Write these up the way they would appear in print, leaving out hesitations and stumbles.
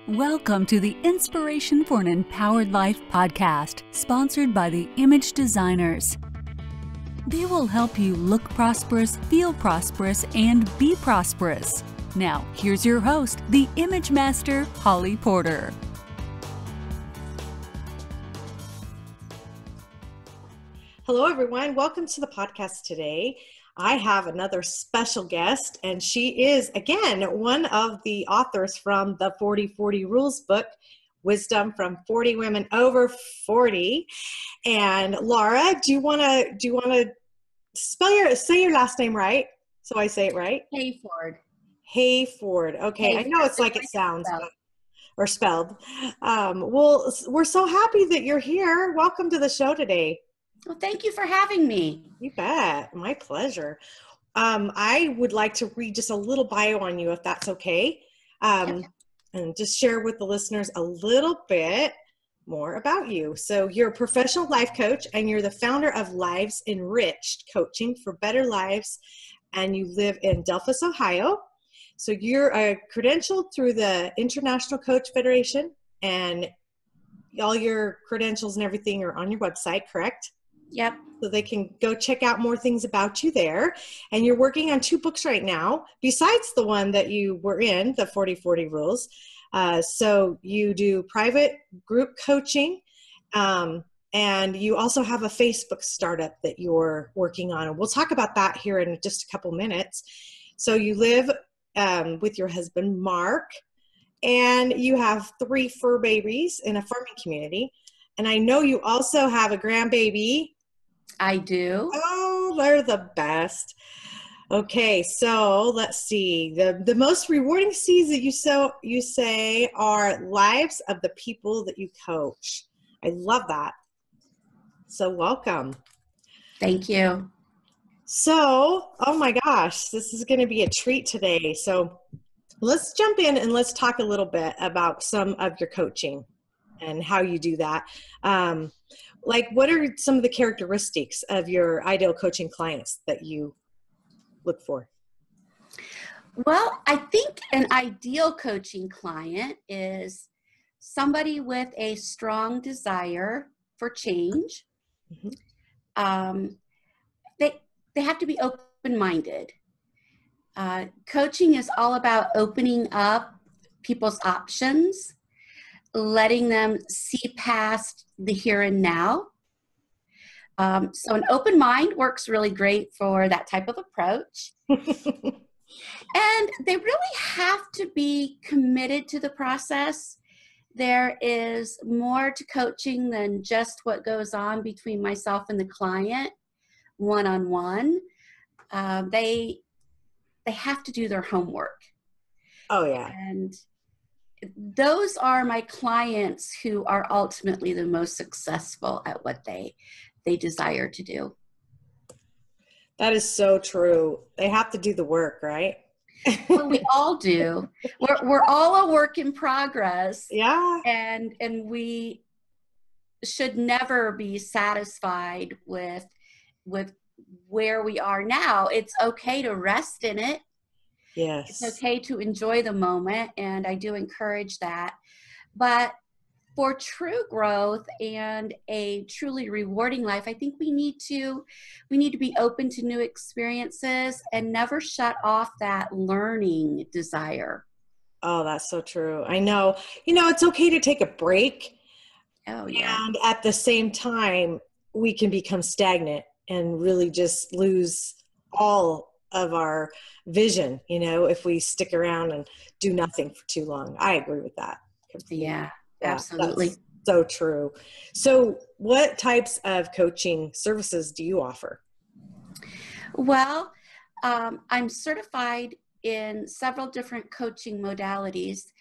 Welcome to the Inspiration for an Empowered Life podcast, sponsored by the Image Designers. They will help you look prosperous, feel prosperous, and be prosperous. Now, here's your host, the Image Master, Holly Porter. Hello, everyone. Welcome to the podcast today. I have another special guest, and she is, again, one of the authors from the 40/40 Rules book, Wisdom from 40 Women Over 40. And Laura, do you want to say your last name right? So I say it right? Hayford. Hayford. Okay, Hayford. I know it's like it sounds, or spelled. Well, we're so happy that you're here. Welcome to the show today. Well, thank you for having me. You bet. My pleasure. I would like to read just a little bio on you, if that's okay. And just share with the listeners a little bit more about you. So you're a professional life coach, and you're the founder of Lives Enriched, coaching for better lives. And you live in Delphos, Ohio. So you're credentialed through the International Coach Federation, and all your credentials and everything are on your website, correct? Yep. So they can go check out more things about you there. And you're working on 2 books right now, besides the one that you were in, the 40/40 Rules. So you do private group coaching, and you also have a Facebook startup that you're working on. And we'll talk about that here in just a couple minutes. So you live with your husband, Mark, and you have 3 fur babies in a farming community. And I know you also have a grandbaby. I do. Oh, they're the best. Okay, so let's see. The most rewarding seeds that you say are lives of the people that you coach. I love that. So welcome. Thank you. So, oh my gosh, this is going to be a treat today. So let's jump in and let's talk a little bit about some of your coaching and how you do that. Like, what are some of the characteristics of your ideal coaching clients that you look for? Well, I think an ideal coaching client is somebody with a strong desire for change. Mm-hmm. They have to be open-minded. Coaching is all about opening up people's options, letting them see past the here and now. So an open mind works really great for that type of approach. And they really have to be committed to the process. There is more to coaching than just what goes on between myself and the client one-on-one. They have to do their homework. Oh, yeah. And those are my clients who are ultimately the most successful at what they desire to do. That is so true. They have to do the work, right? Well, we all do. We're all a work in progress. Yeah. And we should never be satisfied with where we are now. It's okay to rest in it. Yes. It's okay to enjoy the moment, and I do encourage that. But for true growth and a truly rewarding life, I think we need to be open to new experiences and never shut off that learning desire. Oh, that's so true. I know. It's okay to take a break. Oh, yeah. And at the same time, we can become stagnant and really just lose all of our vision, if we stick around and do nothing for too long. I agree with that. Yeah, absolutely. That's so true. So what types of coaching services do you offer? Well, I'm certified in several different coaching modalities.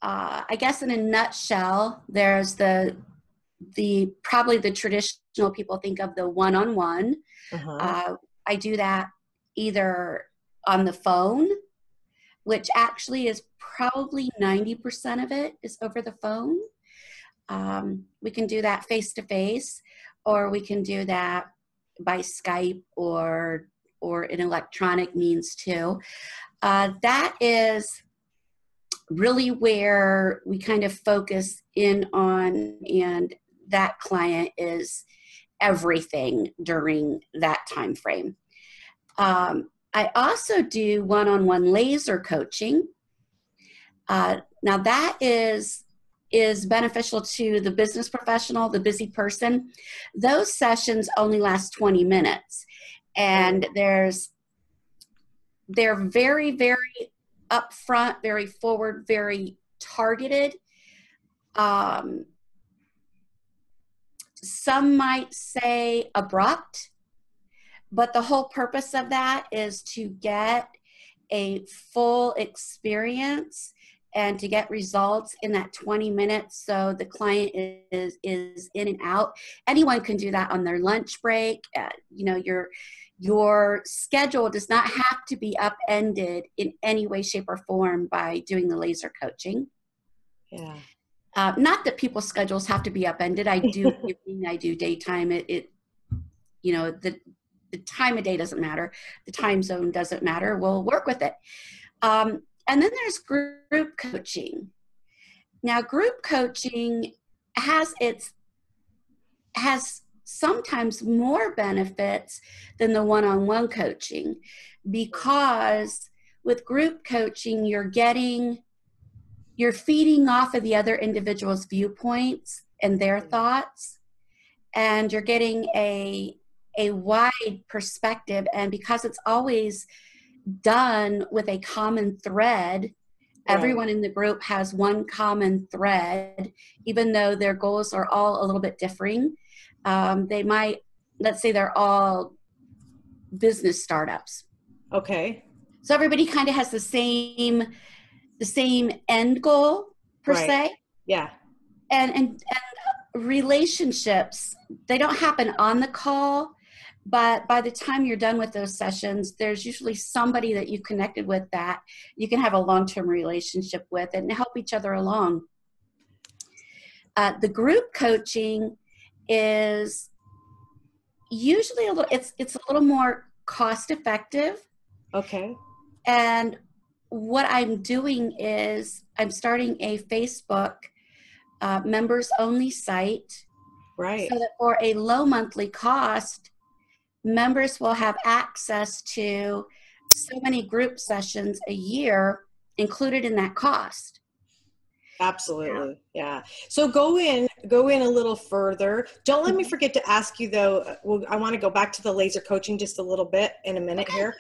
I guess in a nutshell, there's probably the traditional people think of the one-on-one. Uh-huh. I do that either on the phone, which actually is probably 90% of it is over the phone. We can do that face-to-face, or we can do that by Skype or an electronic means too. That is really where we kind of focus in on, and that client is everything during that time frame. I also do one-on-one laser coaching. Now that is beneficial to the business professional, the busy person. Those sessions only last 20 minutes. And they're very, very upfront, very forward, very targeted. Some might say abrupt, but the whole purpose of that is to get a full experience and to get results in that 20 minutes, so the client is in and out. Anyone can do that on their lunch break. You know, your schedule does not have to be upended in any way, shape, or form by doing the laser coaching. Yeah. Not that people's schedules have to be upended. I do evening, I do daytime. It you know, the time of day doesn't matter. The time zone doesn't matter. We'll work with it. And then there's group coaching. Now, group coaching has sometimes more benefits than the one-on-one coaching, because with group coaching, you're feeding off of the other individual's viewpoints and their thoughts, and you're getting a wide perspective. And because it's always done with a common thread, everyone in the group has one common thread, even though their goals are all a little bit differing. They might, let's say they're all business startups. Okay. So everybody kind of has the same end goal per se. Yeah. And relationships, they don't happen on the call, but by the time you're done with those sessions, there's usually somebody that you connected with that you can have a long-term relationship with and help each other along. The group coaching is usually it's a little more cost effective. Okay. And what I'm doing is I'm starting a Facebook members only site. Right. So that for a low monthly cost, members will have access to so many group sessions a year included in that cost. Absolutely. Yeah. So go in a little further. Don't let me forget to ask you though, I want to go back to the laser coaching just a little bit in a minute here,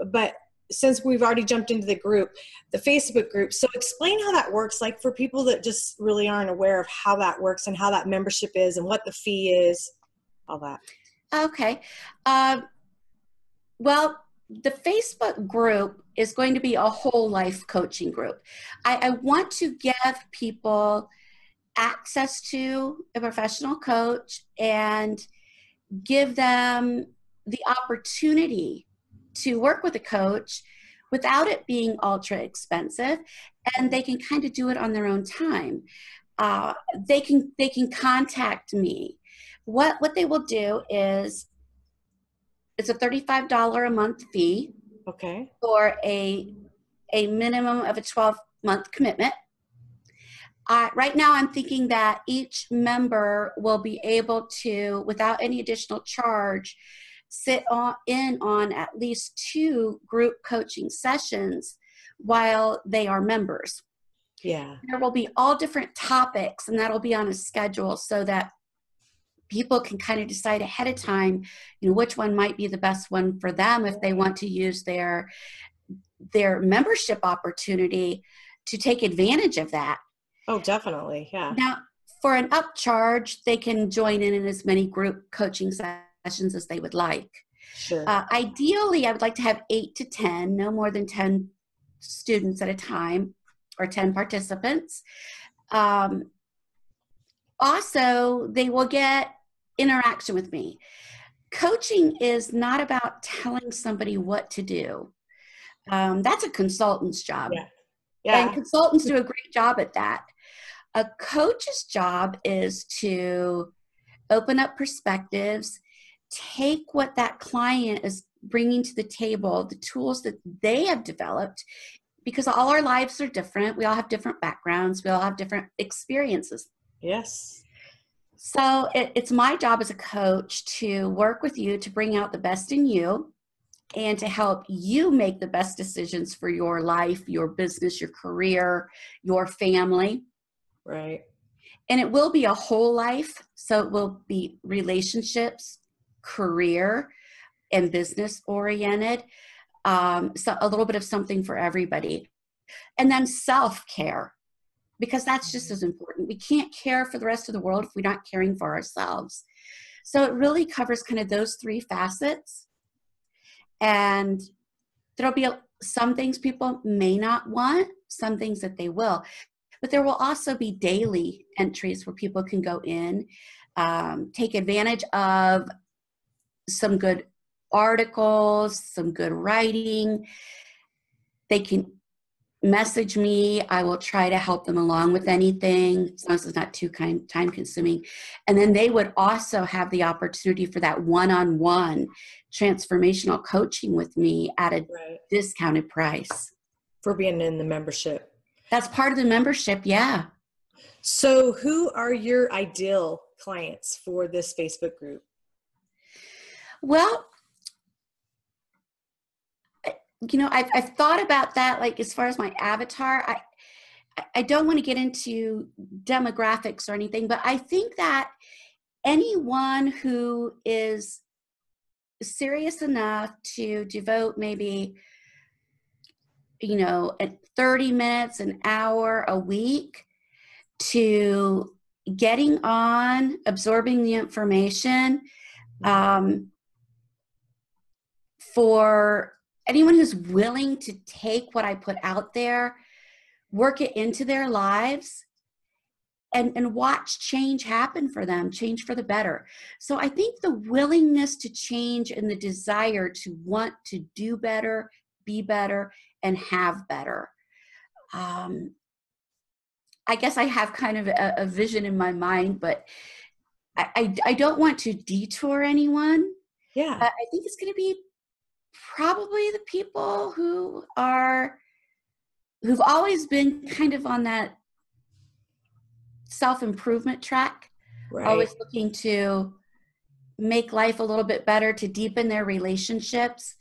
but since we've already jumped into the group, the Facebook group, so explain how that works, like for people that just really aren't aware of how that works and how that membership is and what the fee is, all that. Okay. Well, the Facebook group is going to be a whole life coaching group. I want to give people access to a professional coach and give them the opportunity to work with a coach without it being ultra expensive, and they can kind of do it on their own time. They can contact me. What they will do is, it's a $35 a month fee. Okay. For a minimum of a 12-month commitment. Right now, I'm thinking that each member will be able to, without any additional charge, sit in on at least 2 group coaching sessions while they are members. Yeah. There will be all different topics, and that'll be on a schedule so that people can kind of decide ahead of time, you know, which one might be the best one for them if they want to use their membership opportunity to take advantage of that. Oh, definitely. Yeah. Now, for an upcharge, they can join in as many group coaching sessions as they would like. Sure. Ideally, I would like to have 8 to 10, no more than 10 students at a time or 10 participants. Also, they will get interaction with me. Coaching is not about telling somebody what to do. That's a consultant's job. Yeah. Yeah. And consultants do a great job at that. A coach's job is to open up perspectives, take what that client is bringing to the table, the tools that they have developed, because all our lives are different. We all have different backgrounds. We all have different experiences. Yes. So it's my job as a coach to work with you to bring out the best in you and to help you make the best decisions for your life, your business, your career, your family. Right. And it will be a whole life. So it will be relationships, career, and business oriented. So a little bit of something for everybody. And then self-care, because that's just as important. We can't care for the rest of the world if we're not caring for ourselves. So it really covers kind of those three facets. And there'll be some things people may not want, some things that they will. But there will also be daily entries where people can go in, take advantage of some good articles, some good writing. They can message me. I will try to help them along with anything, as long as it's not too time consuming. And then they would also have the opportunity for that one-on-one transformational coaching with me at a discounted price. For being in the membership. That's part of the membership, yeah. So who are your ideal clients for this Facebook group? Well, you know, I've thought about that, like as far as my avatar. I don't want to get into demographics or anything, but I think that anyone who is serious enough to devote maybe, 30 minutes, an hour a week to getting on, absorbing the information, for anyone who's willing to take what I put out there, work it into their lives, and watch change happen for them, change for the better. So I think the willingness to change and the desire to want to do better, be better, and have better. I guess I have kind of a vision in my mind, but I don't want to detour anyone. Yeah. I think it's going to be probably the people who've always been kind of on that self-improvement track, always looking to make life a little bit better, to deepen their relationships,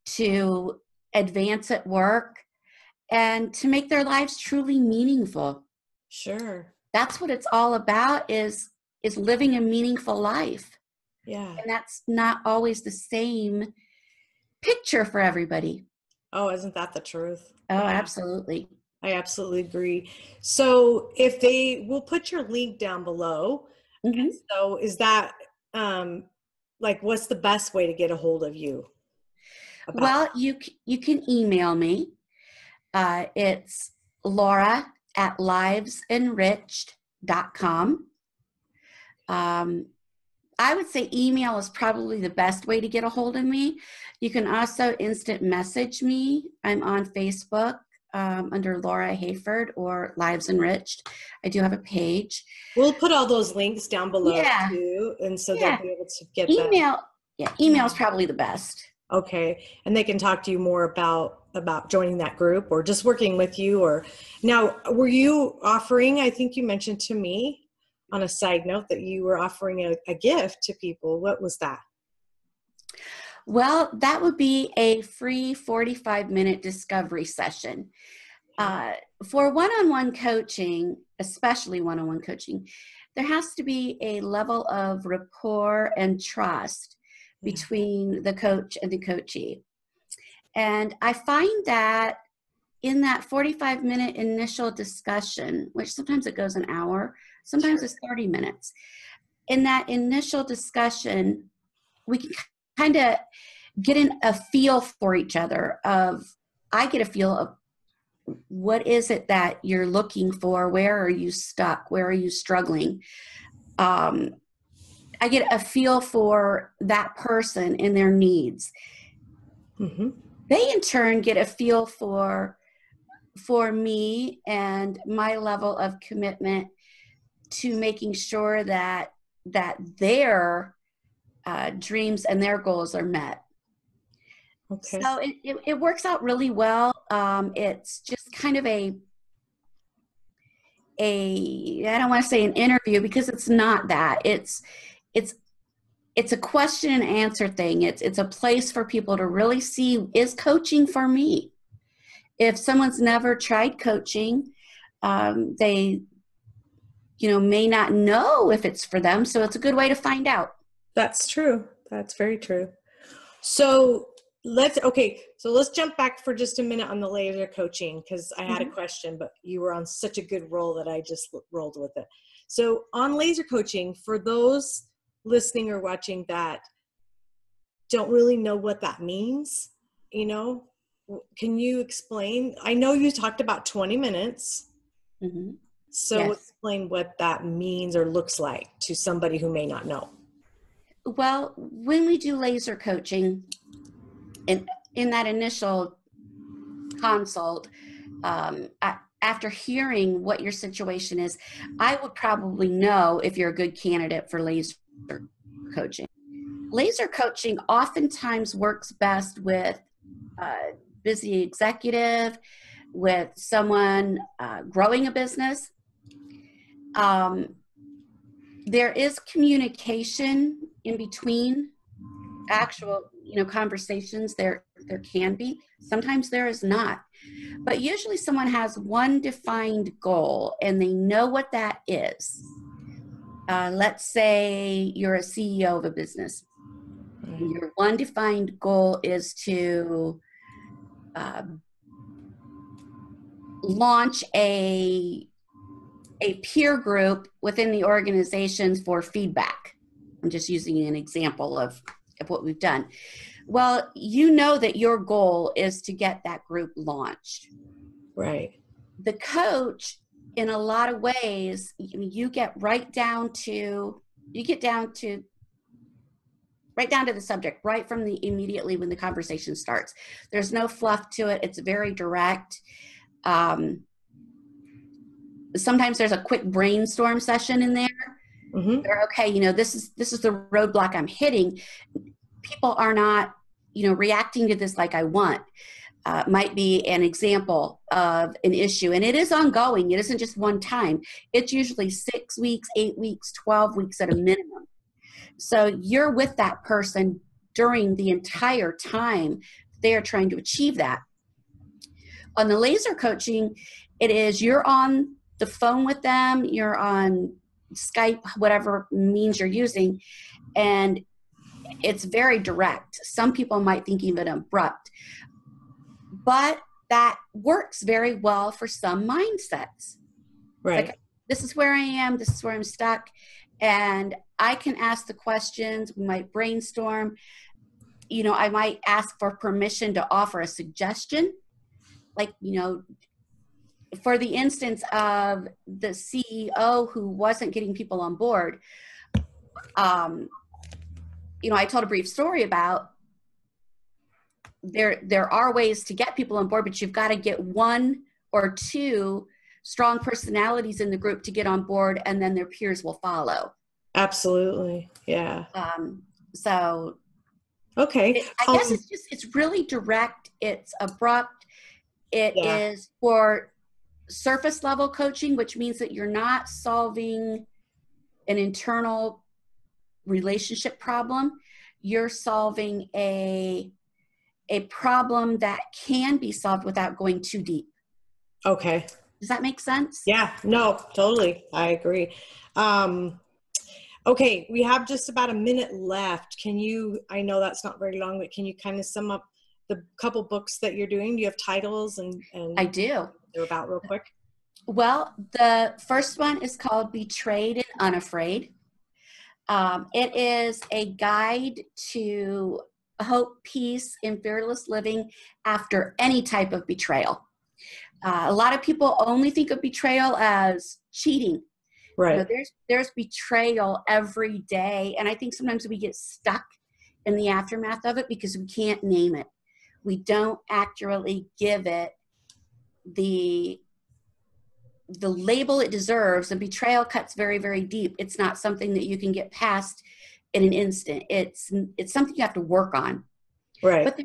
to advance at work, and to make their lives truly meaningful. Sure. That's what it's all about, is living a meaningful life. Yeah. And that's not always the same picture for everybody. Oh, isn't that the truth? Oh, Yeah. absolutely. I absolutely agree. So we'll put your link down below. Mm-hmm. So is that, what's the best way to get a hold of you? Well, you can email me. It's laura@livesenriched.com. I would say email is probably the best way to get a hold of me. You can also instant message me. I'm on Facebook under Laura Hayford or Lives Enriched. I do have a page. We'll put all those links down below too, and so they'll be able to get email. Email is probably the best. Okay, and they can talk to you more about joining that group or just working with you. Or now, were you offering? I think you mentioned to me on a side note that you were offering a gift to people. What was that? Well, that would be a free 45-minute discovery session. For one-on-one coaching, especially one-on-one coaching, there has to be a level of rapport and trust between the coach and the coachee. And I find that in that 45-minute initial discussion, which sometimes it goes an hour, sometimes it's 30 minutes. In that initial discussion, we can kind of get a feel for each other. I get a feel of what is it that you're looking for? Where are you stuck? Where are you struggling? I get a feel for that person and their needs. Mm-hmm. They in turn get a feel for me and my level of commitment to making sure that their dreams and their goals are met. Okay. So it works out really well. It's just kind of a I don't want to say an interview because it's not that. It's a question and answer thing. It's a place for people to really see, is coaching for me? If someone's never tried coaching, they may not know if it's for them. So it's a good way to find out. That's true. That's very true. So let's jump back for just a minute on the laser coaching, because I had a question, but you were on such a good roll that I just rolled with it. So on laser coaching, for those listening or watching that don't really know what that means, can you explain? I know you talked about 20 minutes. So Yes. Explain what that means or looks like to somebody who may not know. Well, when we do laser coaching, in that initial consult, after hearing what your situation is, I would probably know if you're a good candidate for laser coaching. Laser coaching oftentimes works best with a busy executive, with someone growing a business. There is communication in between actual conversations. There can be. Sometimes there is not. But usually someone has one defined goal and they know what that is. Let's say you're a CEO of a business. Your one defined goal is to launch a peer group within the organizations for feedback. I'm just using an example of what we've done. Well, you know that your goal is to get that group launched. Right. The coach, in a lot of ways, you get down to the subject, right from immediately when the conversation starts. There's no fluff to it. It's very direct. Sometimes there's a quick brainstorm session in there. Where, okay, this is the roadblock I'm hitting. People are not, reacting to this like I want. Might be an example of an issue, and it is ongoing. It isn't just one time. It's usually 6 weeks, 8 weeks, 12 weeks at a minimum. So you're with that person during the entire time they are trying to achieve that. On the laser coaching, it is you're on the phone with them, you're on Skype, whatever means you're using, and it's very direct. Some people might think even abrupt, but that works very well for some mindsets. Right. Like, this is where I am, this is where I'm stuck, and I can ask the questions. We might brainstorm. I might ask for permission to offer a suggestion. Like, for the instance of the CEO who wasn't getting people on board, I told a brief story about there are ways to get people on board, but you've got to get one or two strong personalities in the group to get on board, and then their peers will follow. Absolutely. Yeah. So. Okay. I guess it's really direct. It's abrupt. It is for surface level coaching, which means that you're not solving an internal relationship problem. You're solving a problem that can be solved without going too deep. Okay. Does that make sense? Yeah, no, totally. I agree. Okay, we have just about a minute left. I know that's not very long, but can you kind of sum up the couple books that you're doing? Do you have titles and I do. They're about real quick? Well, the first one is called Betrayed and Unafraid. It is a guide to hope, peace, and fearless living after any type of betrayal. A lot of people only think of betrayal as cheating. Right. There's betrayal every day, and I think sometimes we get stuck in the aftermath of it because we can't name it. We don't accurately give it the label it deserves. And betrayal cuts very, very deep. It's not something that you can get past in an instant. It's something you have to work on. Right. But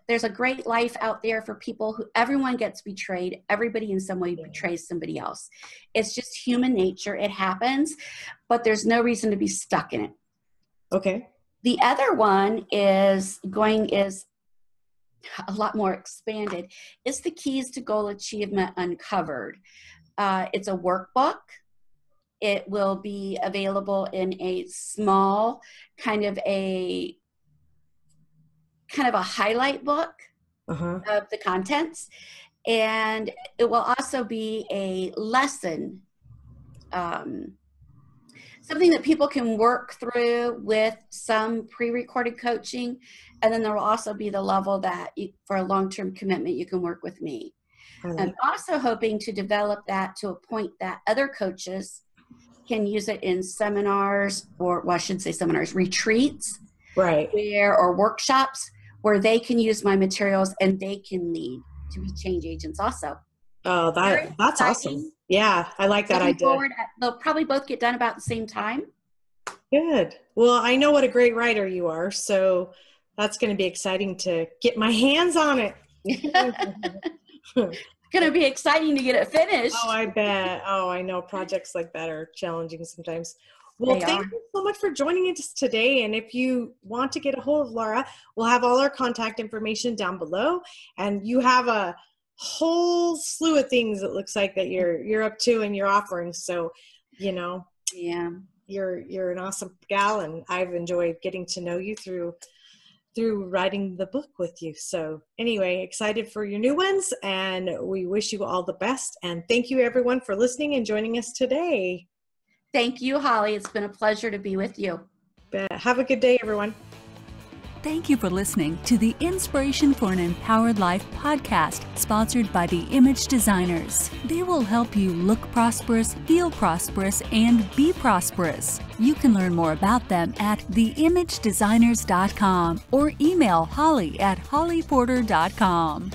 there's a great life out there for people who everyone gets betrayed. Everybody in some way betrays somebody else. It's just human nature. It happens, but there's no reason to be stuck in it. Okay. The other one is a lot more expanded. It's the Keys to Goal Achievement Uncovered. It's a workbook. It will be available in a small kind of a highlight book of the contents. And it will also be a lesson, something that people can work through with some pre-recorded coaching. And then there will also be the level that for a long-term commitment, you can work with me. I'm also hoping to develop that to a point that other coaches can use it in seminars, or well, I should say seminars, retreats, right, or workshops where they can use my materials and they can lead to be change agents also. Oh, that's awesome. Yeah, I like that idea. They'll probably both get done about the same time. Good. Well, I know what a great writer you are, so that's going to be exciting to get my hands on it. Going to be exciting to get it finished. Oh, I bet. Oh, I know projects like that are challenging sometimes. Well, thank you so much for joining us today. And if you want to get a hold of Laura, we'll have all our contact information down below. And you have a whole slew of things it looks like that you're up to and you're offering. So, yeah, you're an awesome gal, and I've enjoyed getting to know you through writing the book with you. So anyway, excited for your new ones, and we wish you all the best. And thank you everyone for listening and joining us today. Thank you, Holly. It's been a pleasure to be with you. Have a good day, everyone. Thank you for listening to the Inspiration for an Empowered Life podcast, sponsored by the Image Designers. They will help you look prosperous, feel prosperous, and be prosperous. You can learn more about them at theimagedesigners.com or email Holly at hollyporter.com.